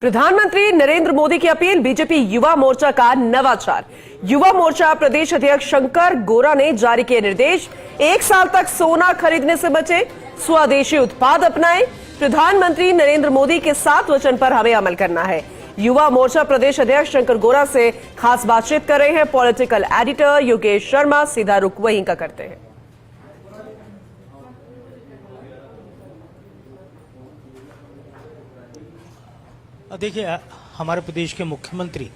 प्रधानमंत्री नरेंद्र मोदी की appeal, BJP Yuva Morcha का नवाचार। युवा मोर्चा प्रदेश अध्यक्ष शंकर गौरा ने जारी किए निर्देश। 1 साल तक सोना खरीदने से बचे, स्वदेशी उत्पाद अपनाएं। प्रधानमंत्री नरेंद्र मोदी के 7 वचन पर हमें अमल करना है। युवा मोर्चा प्रदेश अध्यक्ष शंकर गौरा से खास बातचीत कर रहे हैं पॉलिटिकल एडिटर योगेश शर्मा। सीधा रुख वहीं का करते हैं। देखिए, हमारे प्रदेश के मुख्यमंत्री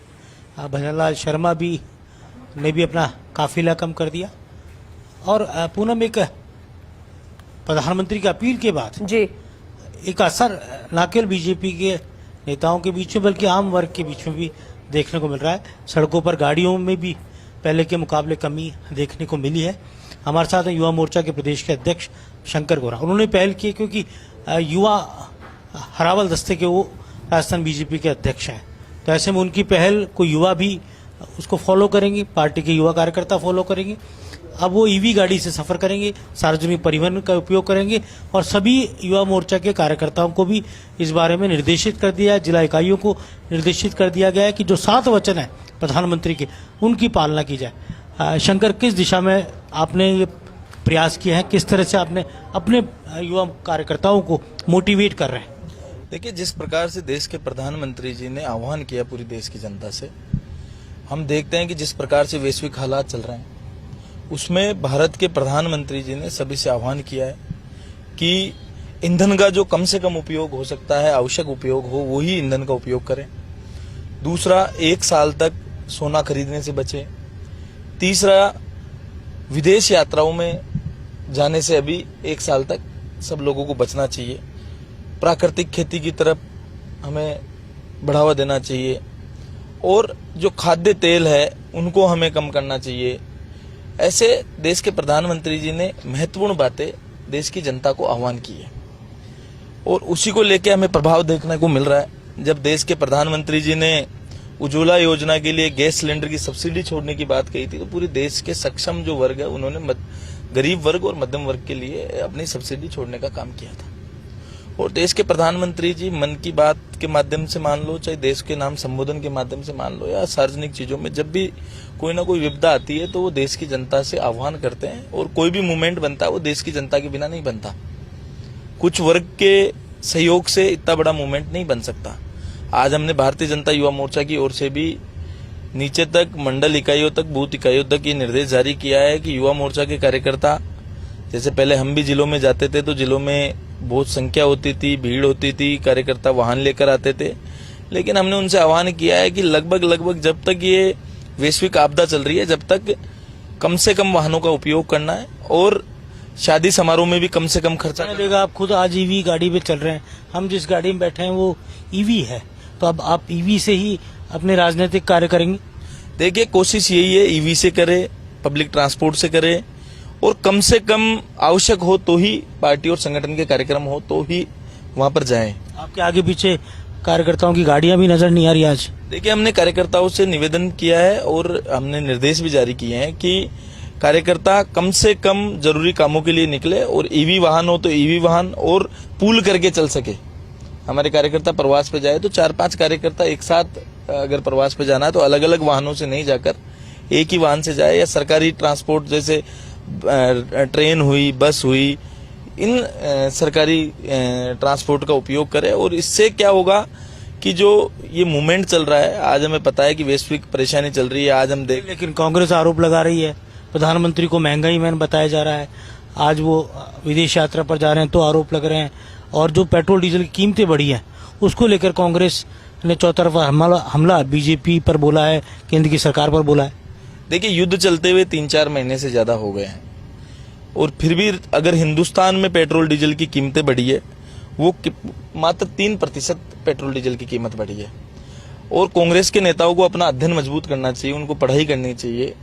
भजनलाल शर्मा ने भी अपना काफिला कम कर दिया और पूनम एक प्रधानमंत्री की अपील के बाद जी एक असर न केवल बीजेपी के नेताओं के बीच में बल्कि आम वर्ग के बीच में भी देखने को मिल रहा है। सड़कों पर गाड़ियों में भी पहले के मुकाबले कमी देखने को मिली है। हमारे साथ युवा मोर्चा के प्रदेश के अध्यक्ष शंकर गौरा, उन्होंने पहल की क्योंकि युवा हरावल दस्ते के वो राजस्थान बीजेपी के अध्यक्ष हैं, तो ऐसे में उनकी पहल को युवा भी उसको फॉलो करेंगे, पार्टी के युवा कार्यकर्ता फॉलो करेंगे। अब वो ईवी गाड़ी से सफर करेंगे, सार्वजनिक परिवहन का उपयोग करेंगे और सभी युवा मोर्चा के कार्यकर्ताओं को भी इस बारे में निर्देशित कर दिया है, जिला इकाइयों को निर्देशित कर दिया गया है कि जो 7 वचन है प्रधानमंत्री के, उनकी पालना की जाए। शंकर, किस दिशा में आपने ये प्रयास किए हैं, किस तरह से आपने अपने युवा कार्यकर्ताओं को मोटिवेट कर रहे हैं? देखिए, जिस प्रकार से देश के प्रधानमंत्री जी ने आह्वान किया पूरी देश की जनता से, हम देखते हैं कि जिस प्रकार से वैश्विक हालात चल रहे हैं, उसमें भारत के प्रधानमंत्री जी ने सभी से आह्वान किया है कि ईंधन का जो कम से कम उपयोग हो सकता है, आवश्यक उपयोग हो, वही ईंधन का उपयोग करें। दूसरा, 1 साल तक सोना खरीदने से बचें। तीसरा, विदेश यात्राओं में जाने से अभी 1 साल तक सब लोगों को बचना चाहिए। प्राकृतिक खेती की तरफ हमें बढ़ावा देना चाहिए और जो खाद्य तेल है उनको हमें कम करना चाहिए। ऐसे देश के प्रधानमंत्री जी ने महत्वपूर्ण बातें देश की जनता को आह्वान की है और उसी को लेकर हमें प्रभाव देखने को मिल रहा है। जब देश के प्रधानमंत्री जी ने उज्ज्वला योजना के लिए गैस सिलेंडर की सब्सिडी छोड़ने की बात कही थी, तो पूरे देश के सक्षम जो वर्ग है उन्होंने गरीब वर्ग और मध्यम वर्ग के लिए अपनी सब्सिडी छोड़ने का काम किया था। और देश के प्रधानमंत्री जी मन की बात के माध्यम से मान लो, चाहे देश के नाम संबोधन के माध्यम से मान लो, या सार्वजनिक चीजों में जब भी कोई ना कोई विपदा आती है तो वो देश की जनता से आह्वान करते हैं। और कोई भी मूवमेंट बनता है वो देश की जनता के बिना नहीं बनता। कुछ वर्ग के सहयोग से इतना बड़ा मूवमेंट नहीं बन सकता। आज हमने भारतीय जनता युवा मोर्चा की ओर से भी नीचे तक, मंडल इकाइयों तक, बूथ इकाइयों तक ये निर्देश जारी किया है कि युवा मोर्चा के कार्यकर्ता, जैसे पहले हम भी जिलों में जाते थे तो जिलों में बहुत संख्या होती थी, भीड़ होती थी, कार्यकर्ता वाहन लेकर आते थे, लेकिन हमने उनसे आह्वान किया है कि लगभग जब तक ये वैश्विक आपदा चल रही है, जब तक कम से कम वाहनों का उपयोग करना है और शादी समारोह में भी कम से कम खर्चा लगेगा। आप खुद आज ईवी गाड़ी पे चल रहे हैं, हम जिस गाड़ी में बैठे हैं वो ईवी है, तो अब आप ईवी से ही अपने राजनीतिक कार्य करेंगे? देखिए, कोशिश यही है ईवी से करे, पब्लिक ट्रांसपोर्ट से करे और कम से कम आवश्यक हो तो ही पार्टी और संगठन के कार्यक्रम हो तो ही वहां पर जाएं। आपके आगे पीछे कार्यकर्ताओं की गाड़ियां भी नजर नहीं आ रही आज। देखिए, हमने कार्यकर्ताओं से निवेदन किया है और हमने निर्देश भी जारी किए हैं कि कार्यकर्ता कम से कम जरूरी कामों के लिए निकले और ईवी वाहन हो तो ईवी वाहन और पूल करके चल सके। हमारे कार्यकर्ता प्रवास पे जाए तो 4-5 कार्यकर्ता एक साथ अगर प्रवास पे जाना है तो अलग अलग वाहनों से नहीं जाकर एक ही वाहन से जाए, या सरकारी ट्रांसपोर्ट जैसे ट्रेन हुई, बस हुई, इन सरकारी ट्रांसपोर्ट का उपयोग करें। और इससे क्या होगा कि जो ये मूवमेंट चल रहा है, आज हमें पता है कि वैश्विक परेशानी चल रही है, आज हम देख, लेकिन कांग्रेस आरोप लगा रही है प्रधानमंत्री को महंगाई मैन बताया जा रहा है। आज वो विदेश यात्रा पर जा रहे हैं तो आरोप लग रहे हैं, और जो पेट्रोल डीजल की कीमतें बढ़ी हैं उसको लेकर कांग्रेस ने चौतरफा हमला बीजेपी पर बोला है, केंद्र की सरकार पर बोला है। देखिए, युद्ध चलते हुए 3-4 महीने से ज्यादा हो गए हैं और फिर भी अगर हिंदुस्तान में पेट्रोल डीजल की कीमतें बढ़ी है, वो मात्र 3% पेट्रोल डीजल की कीमत बढ़ी है। और कांग्रेस के नेताओं को अपना अध्ययन मजबूत करना चाहिए, उनको पढ़ाई करनी चाहिए